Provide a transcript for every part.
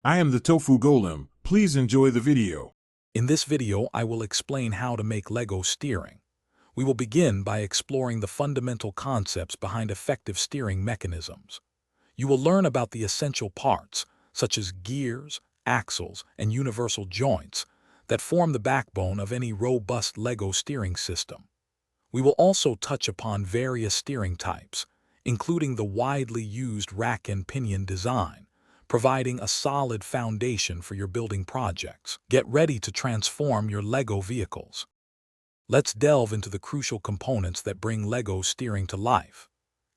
I am the Tofu Golem. Please enjoy the video. In this video, I will explain how to make Lego steering. We will begin by exploring the fundamental concepts behind effective steering mechanisms. You will learn about the essential parts, such as gears, axles, and universal joints, that form the backbone of any robust Lego steering system. We will also touch upon various steering types, including the widely used rack and pinion design, providing a solid foundation for your building projects. Get ready to transform your Lego vehicles. Let's delve into the crucial components that bring Lego steering to life.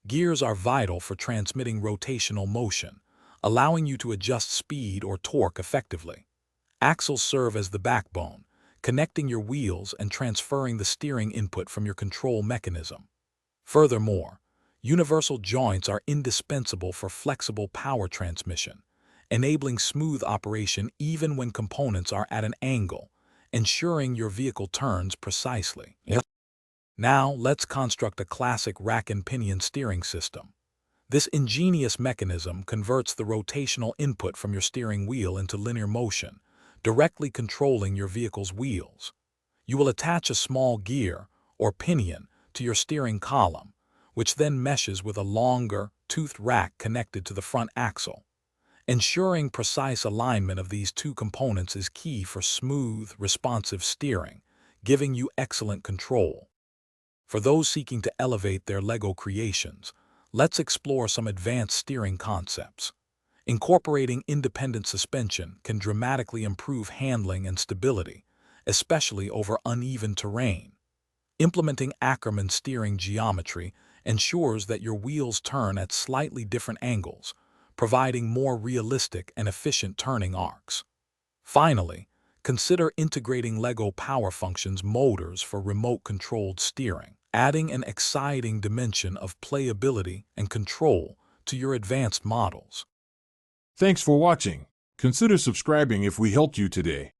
Gears are vital for transmitting rotational motion, allowing you to adjust speed or torque effectively. Axles serve as the backbone, connecting your wheels and transferring the steering input from your control mechanism. Furthermore, universal joints are indispensable for flexible power transmission, enabling smooth operation even when components are at an angle, ensuring your vehicle turns precisely. Now, let's construct a classic rack and pinion steering system. This ingenious mechanism converts the rotational input from your steering wheel into linear motion, directly controlling your vehicle's wheels. You will attach a small gear, or pinion, to your steering column, which then meshes with a longer, toothed rack connected to the front axle. Ensuring precise alignment of these two components is key for smooth, responsive steering, giving you excellent control. For those seeking to elevate their Lego creations, let's explore some advanced steering concepts. Incorporating independent suspension can dramatically improve handling and stability, especially over uneven terrain. Implementing Ackermann steering geometry ensures that your wheels turn at slightly different angles, providing more realistic and efficient turning arcs. Finally, consider integrating Lego Power Functions motors for remote-controlled steering, adding an exciting dimension of playability and control to your advanced models. Thanks for watching. Consider subscribing if we helped you today.